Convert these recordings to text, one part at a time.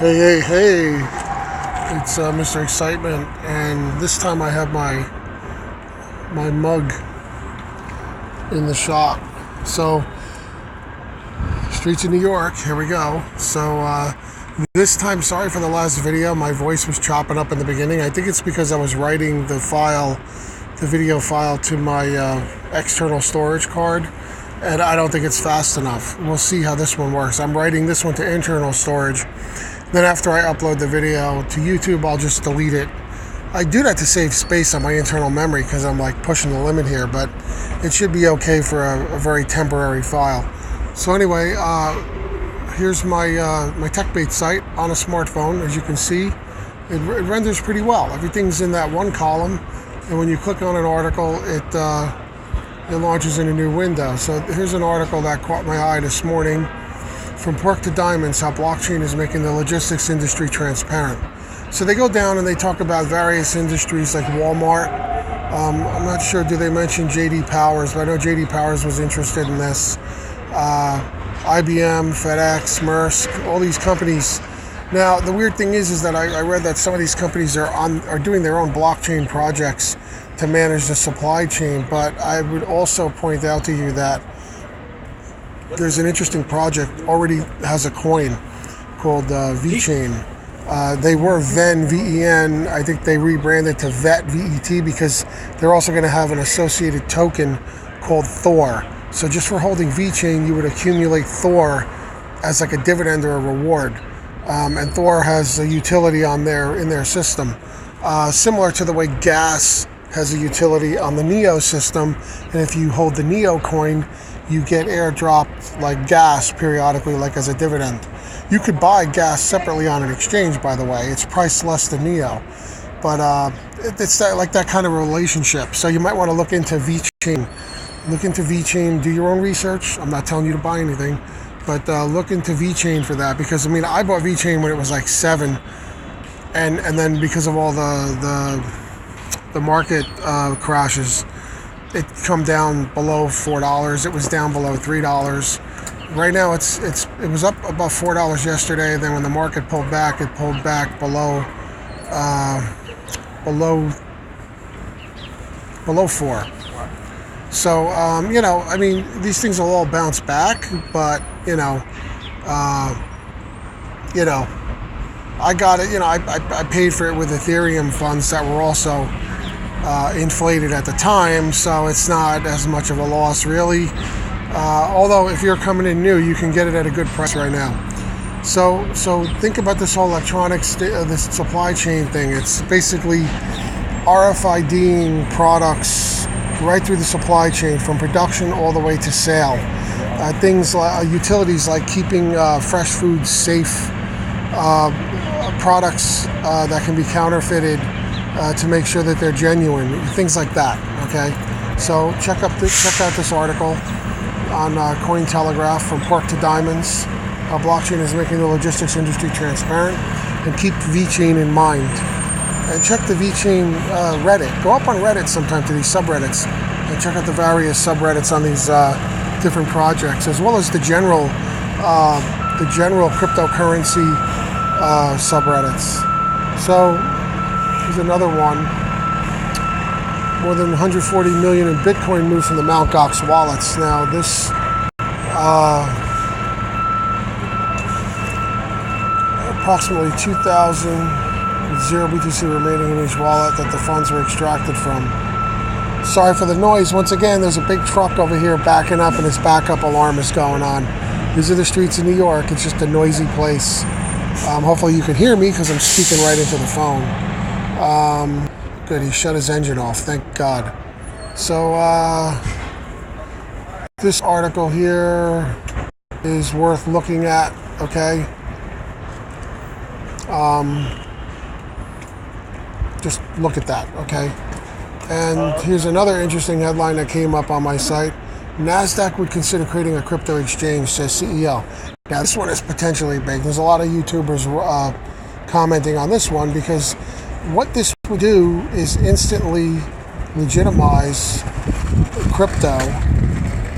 Hey, hey, hey, it's Mr. Excitement, and this time I have my mug in the shop. So, streets of New York, here we go. So, this time, sorry for the last video, my voice was chopping up in the beginning. I think it's because I was writing the video file to my external storage card, and I don't think it's fast enough. We'll see how this one works. I'm writing this one to internal storage. Then after I upload the video to YouTube, I'll just delete it. I do that to save space on my internal memory because I'm like pushing the limit here, but it should be okay for a very temporary file. So anyway, here's my Techbait site on a smartphone. As you can see, it renders pretty well. Everything's in that one column, and when you click on an article, it launches in a new window. So here's an article that caught my eye this morning. From pork to diamonds, how blockchain is making the logistics industry transparent. So they go down and they talk about various industries like Walmart. I'm not sure, do they mention J.D. Powers, but I know J.D. Powers was interested in this. IBM, FedEx, Maersk, all these companies. Now, the weird thing is that I read that some of these companies are doing their own blockchain projects to manage the supply chain, but I would also point out to you that there's an interesting project already has a coin called VeChain. They were VEN, VEN. I think they rebranded to VET, VET, because they're also going to have an associated token called Thor. So just for holding VeChain, you would accumulate Thor as like a dividend or a reward. And Thor has a utility in their system, similar to the way gas has a utility on the Neo system. And if you hold the Neo coin, you get airdropped like gas periodically, like as a dividend. You could buy gas separately on an exchange, by the way. It's priced less than Neo, but it's like that kind of relationship. So you might want to look into VeChain. Look into VeChain. Do your own research. I'm not telling you to buy anything, but look into VeChain for that, because I mean I bought VeChain when it was like 7, and then because of all the market crashes, it come down below $4. It was down below $3. Right now it was up about $4 yesterday. Then when the market pulled back, it pulled back below 4. So I mean, these things will all bounce back, but I got it. I paid for it with Ethereum funds that were also inflated at the time, so it's not as much of a loss really. Although if you're coming in new, you can get it at a good price right now. So think about this whole electronics, this supply chain thing. It's basically RFIDing products right through the supply chain, from production all the way to sale. Things like utilities, like keeping fresh foods safe, products that can be counterfeited to make sure that they're genuine, things like that. Okay, so check out this article on Cointelegraph, from pork to diamonds, how blockchain is making the logistics industry transparent, and keep VeChain in mind. And check the VeChain Reddit. Go up on Reddit sometime to these subreddits and check out the various subreddits on these different projects, as well as the general cryptocurrency subreddits. So here's another one. More than 140 million in Bitcoin moved from the Mt. Gox wallets. Now this approximately 2,000 with 0 BTC remaining in each wallet that the funds were extracted from. Sorry for the noise. Once again, there's a big truck over here backing up, and its backup alarm is going on. These are the streets of New York. It's just a noisy place. Hopefully you can hear me because I'm speaking right into the phone. Good, he shut his engine off, thank God. So this article here is worth looking at, okay? Just look at that, okay? And here's another interesting headline that came up on my site. Nasdaq would consider creating a crypto exchange, says CEO. Now this one is potentially big. There's a lot of YouTubers commenting on this one, because what this would do is instantly legitimize crypto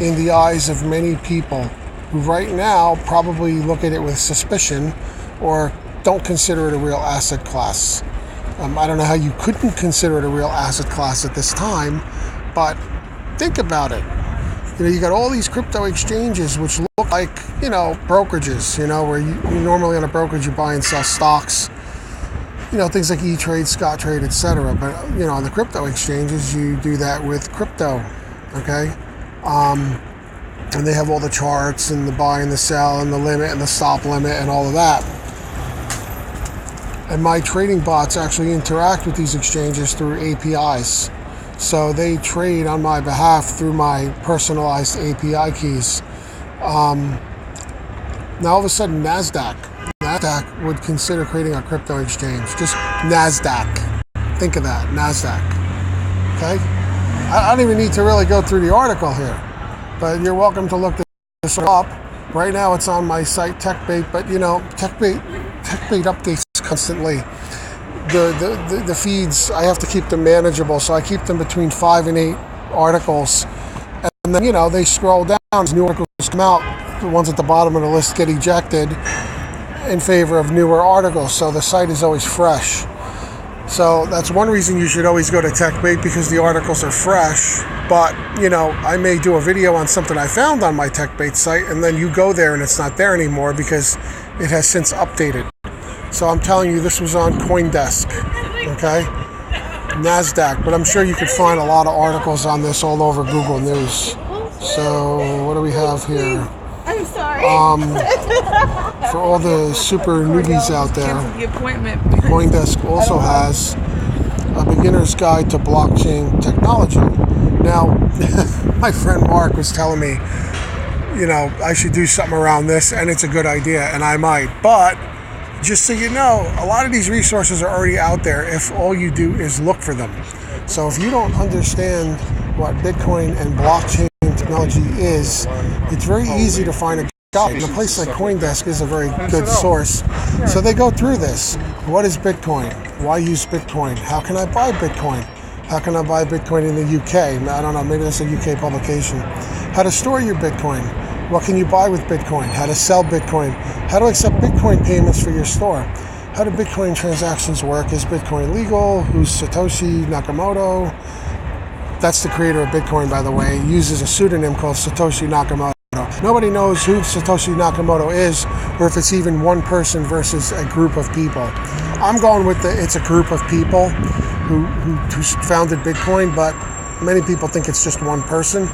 in the eyes of many people who right now probably look at it with suspicion or don't consider it a real asset class. I don't know how you couldn't consider it a real asset class at this time, but think about it. You got all these crypto exchanges which look like, brokerages, where you normally on a brokerage you buy and sell stocks, things like E-Trade, Scottrade, etc. But, on the crypto exchanges, you do that with crypto, okay? And they have all the charts and the buy and the sell and the limit and the stop limit and all of that. And my trading bots actually interact with these exchanges through APIs. So they trade on my behalf through my personalized API keys. Now all of a sudden Nasdaq would consider creating a crypto exchange. Just Nasdaq. Think of that, Nasdaq. Okay? I don't even need to really go through the article here, but you're welcome to look this up. Right now it's on my site, Techbait, but Techbait updates constantly. The feeds, I have to keep them manageable, so I keep them between 5 and 8 articles. And then, they scroll down, as new articles come out, the ones at the bottom of the list get ejected in favor of newer articles, so the site is always fresh. So that's one reason you should always go to Techbait, because the articles are fresh. But, I may do a video on something I found on my Techbait site, and then you go there and it's not there anymore because it has since updated. So I'm telling you, this was on CoinDesk, okay? Nasdaq, but I'm sure you could find a lot of articles on this all over Google News. So what do we have here? I'm sorry. For all the super newbies out there, CoinDesk also has a beginner's guide to blockchain technology. Now, my friend Mark was telling me, I should do something around this, and it's a good idea, and I might. But just so you know, a lot of these resources are already out there if all you do is look for them. So if you don't understand what Bitcoin and blockchain technology is, it's very easy to find a guide. And a place like CoinDesk is a very good source. So they go through this. What is Bitcoin? Why use Bitcoin? How can I buy Bitcoin? How can I buy Bitcoin in the UK? I don't know, maybe that's a UK publication. How to store your Bitcoin. What can you buy with Bitcoin? How to sell Bitcoin? How to accept Bitcoin payments for your store? How do Bitcoin transactions work? Is Bitcoin legal? Who's Satoshi Nakamoto? That's the creator of Bitcoin, by the way. He uses a pseudonym called Satoshi Nakamoto. Nobody knows who Satoshi Nakamoto is, or if it's even one person versus a group of people. I'm going with it's a group of people who founded Bitcoin, but many people think it's just one person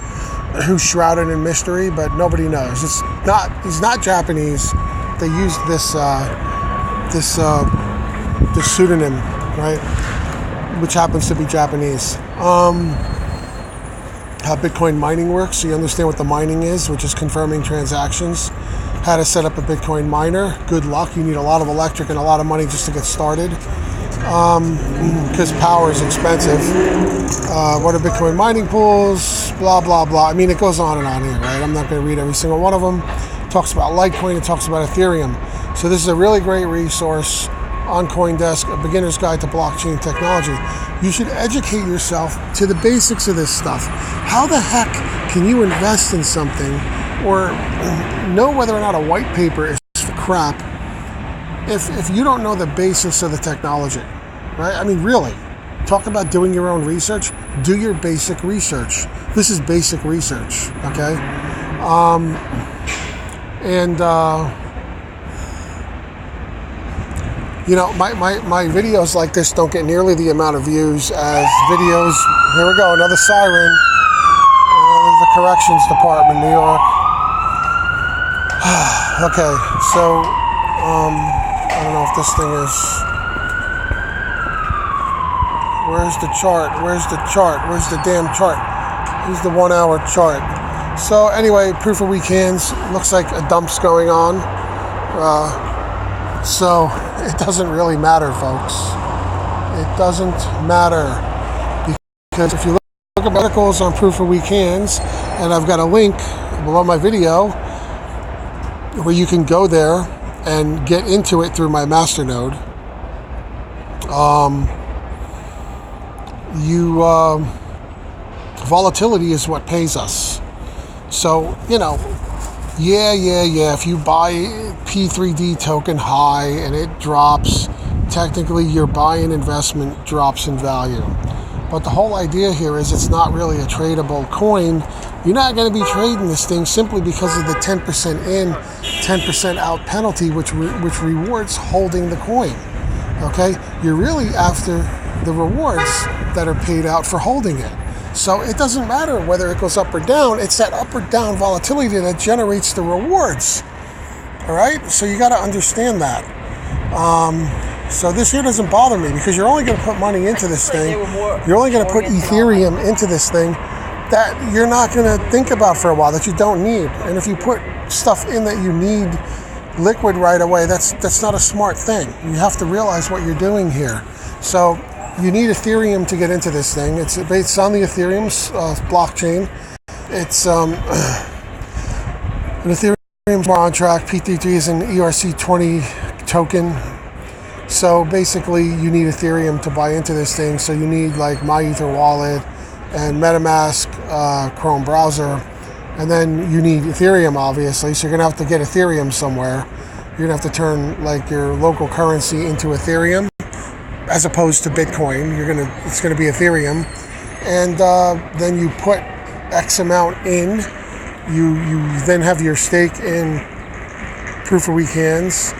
who's shrouded in mystery, but nobody knows. He's not Japanese. They used this pseudonym, right, which happens to be Japanese. How Bitcoin mining works, so you understand what the mining is, which is confirming transactions. How to set up a Bitcoin miner. Good luck. You need a lot of electric and a lot of money just to get started, because power is expensive. What are Bitcoin mining pools? Blah, blah, blah. I mean, it goes on and on here, right? I'm not going to read every single one of them. It talks about Litecoin. It talks about Ethereum. So this is a really great resource on CoinDesk, a beginner's guide to blockchain technology. You should educate yourself to the basics of this stuff. How the heck can you invest in something or know whether or not a white paper is crap if you don't know the basics of the technology, right? I mean, really, talk about doing your own research. Do your basic research. This is basic research, okay? My videos like this don't get nearly the amount of views as videos. Here we go, another siren. The corrections department, New York. Okay, so I don't know if this thing is. Where's the chart? Where's the chart? Where's the damn chart? Here's the 1 hour chart. So anyway, proof of weak hands. Looks like a dump's going on. So it doesn't really matter, folks. It doesn't matter, because if you look at articles on proof of weak hands, and I've got a link below my video where you can go there and get into it through my masternode. Volatility is what pays us. So, Yeah. If you buy P3D token high and it drops, technically your buying investment drops in value. But the whole idea here is it's not really a tradable coin. You're not going to be trading this thing simply because of the 10% in, 10% out penalty, which rewards holding the coin. Okay? You're really after the rewards that are paid out for holding it. So it doesn't matter whether it goes up or down. It's that up or down volatility that generates the rewards. All right? So you got to understand that. So this here doesn't bother me because you're only going to put money into this thing. You're only going to put Ethereum into this thing that you're not going to think about for a while, that you don't need. And if you put stuff in that you need liquid right away, that's not a smart thing. You have to realize what you're doing here. So you need Ethereum to get into this thing. It's based on the Ethereum blockchain. It's an Ethereum contract. P33 is an ERC20 token. So basically, you need Ethereum to buy into this thing. So you need like MyEther wallet and MetaMask, Chrome browser, and then you need Ethereum, obviously. So you're gonna have to get Ethereum somewhere. You're gonna have to turn like your local currency into Ethereum, as opposed to Bitcoin. It's gonna be Ethereum, and then you put X amount in. You then have your stake in proof of weak hands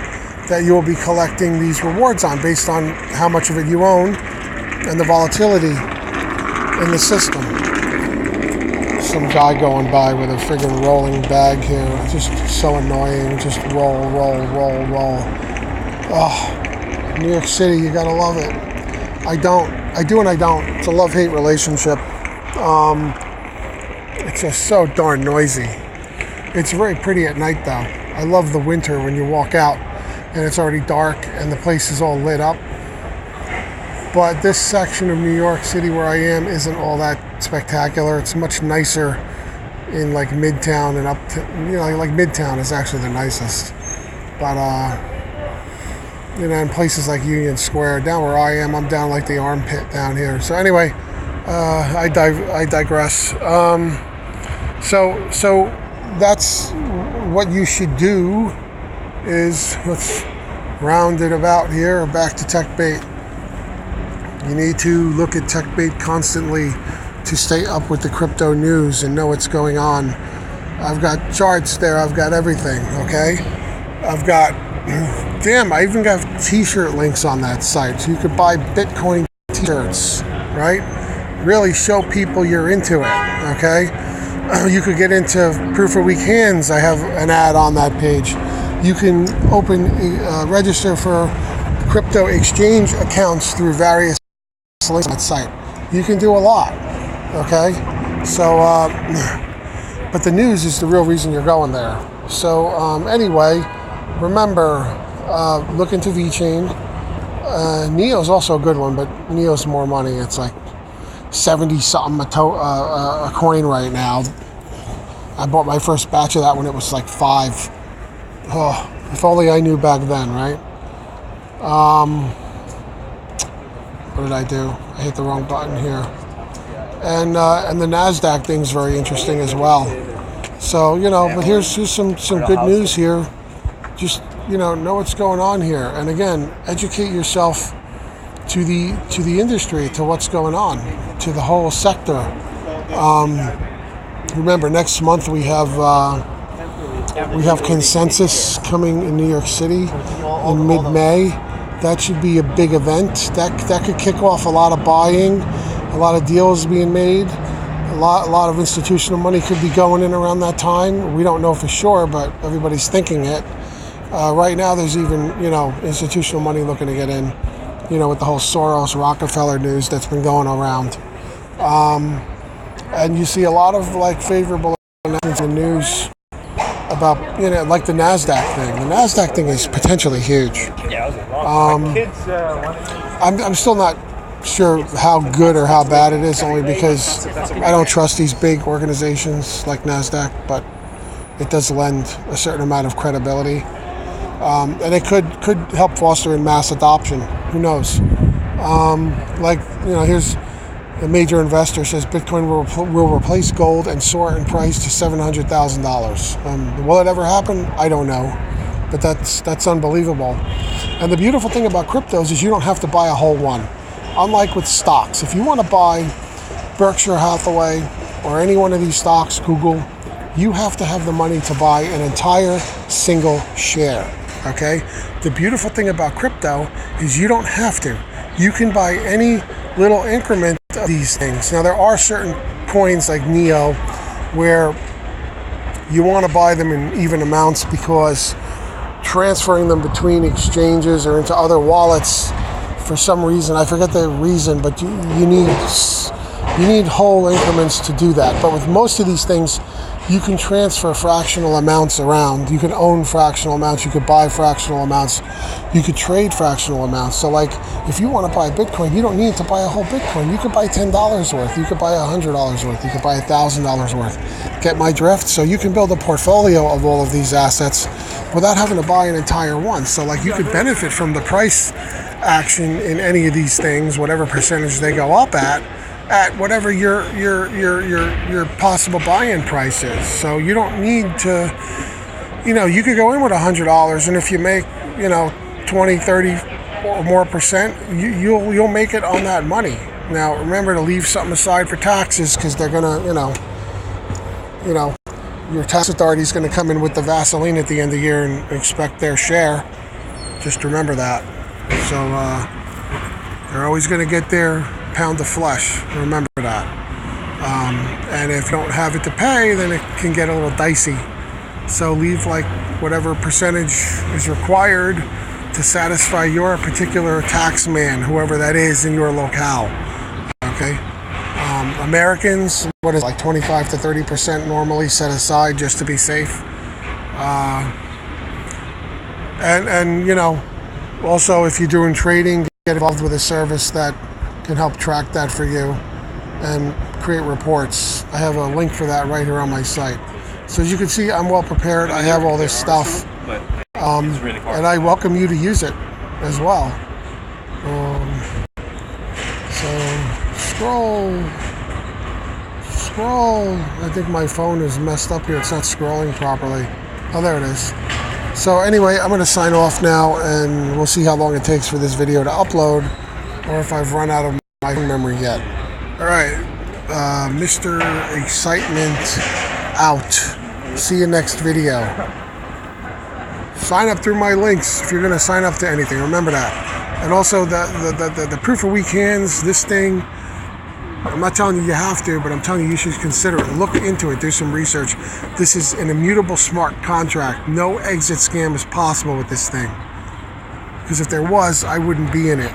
that you will be collecting these rewards on based on how much of it you own and the volatility in the system. Some guy going by with a friggin' rolling bag here. Just so annoying. Just roll. Oh, New York City, you gotta love it. I do and I don't. It's a love-hate relationship. It's just so darn noisy. It's very pretty at night though. I love the winter when you walk out and it's already dark and the place is all lit up. But this section of New York City where I am isn't all that spectacular. It's much nicer in like Midtown and up to, like Midtown is actually the nicest. But, in places like Union Square, down where I am, I'm down like the armpit down here. So anyway, I digress. So that's what you should do is, let's round it about here, back to Techbait. You need to look at Techbait constantly to stay up with the crypto news and know what's going on. I've got charts there, I've got everything, okay? I've got, I even got t-shirt links on that site, so you could buy Bitcoin t-shirts, right? Really show people you're into it, okay? You could get into proof of weak hands. I have an ad on that page. You can register for crypto exchange accounts through various links on that site. You can do a lot, okay? So, but the news is the real reason you're going there. So anyway, remember, look into VeChain. Neo's also a good one, but Neo's more money. It's like 70 something a coin right now. I bought my first batch of that when it was like 5. Oh, if only I knew back then, right? What did I do? I hit the wrong button here. And the Nasdaq thing's very interesting as well. So, but here's some good news here. Just, know what's going on here. And again, educate yourself to the industry, to what's going on, to the whole sector. Remember, next month we have Consensus coming in New York City in mid-May. That should be a big event. That could kick off a lot of buying, a lot of deals being made. A lot of institutional money could be going in around that time. We don't know for sure, but everybody's thinking it. Right now, there's even institutional money looking to get in. With the whole Soros Rockefeller news that's been going around. And you see a lot of like favorable announcements in the news about, like the Nasdaq thing. The Nasdaq thing is potentially huge. I'm still not sure how good or how bad it is, only because I don't trust these big organizations like Nasdaq, but it does lend a certain amount of credibility. And it could help foster in mass adoption. Who knows? Here's a major investor, says Bitcoin will replace gold and soar in price to $700,000. Will it ever happen? I don't know, but that's unbelievable. And the beautiful thing about cryptos is you don't have to buy a whole one. Unlike with stocks, if you want to buy Berkshire Hathaway or any one of these stocks, Google, you have to have the money to buy an entire single share. Okay? The beautiful thing about crypto is you don't have to. You can buy any little increment of these things. Now, there are certain coins like Neo where you want to buy them in even amounts, because transferring them between exchanges or into other wallets, for some reason, I forget the reason, but you need whole increments to do that. But with most of these things, you can transfer fractional amounts around. You can own fractional amounts. You could buy fractional amounts. You could trade fractional amounts. So like, if you want to buy Bitcoin, you don't need to buy a whole Bitcoin. You could buy $10 worth. You could buy $100 worth. You could buy $1,000 worth. Get my drift? So you can build a portfolio of all of these assets without having to buy an entire one. So like, you could benefit from the price action in any of these things, whatever percentage they go up at whatever your possible buy-in price is. So you don't need to, you could go in with $100, and if you make, 20, 30 or more percent, you'll make it on that money. Now, remember to leave something aside for taxes, because they're gonna, your tax authority's gonna come in with the Vaseline at the end of the year and expect their share. Just remember that. So they're always gonna get their pound of flesh. Remember that. And if you don't have it to pay, then it can get a little dicey. So leave like whatever percentage is required to satisfy your particular tax man, whoever that is in your locale. Okay. Americans, what is it, like 25 to 30% normally set aside just to be safe. Also, if you're doing trading, get involved with a service that can help track that for you and create reports. I have a link for that right here on my site. So as you can see, I'm well prepared. I have all this stuff, and I welcome you to use it as well. So scroll. I think my phone is messed up here. It's not scrolling properly. Oh, there it is. So anyway, I'm going to sign off now, and we'll see how long it takes for this video to upload, or if I've run out of my memory yet. All right, Mr. Excitement out. See you next video. Sign up through my links if you're going to sign up to anything. Remember that. And also the proof of weak hands, this thing, I'm not telling you have to, but I'm telling you should consider it. Look into it. Do some research. This is an immutable smart contract. No exit scam is possible with this thing. Because if there was, I wouldn't be in it.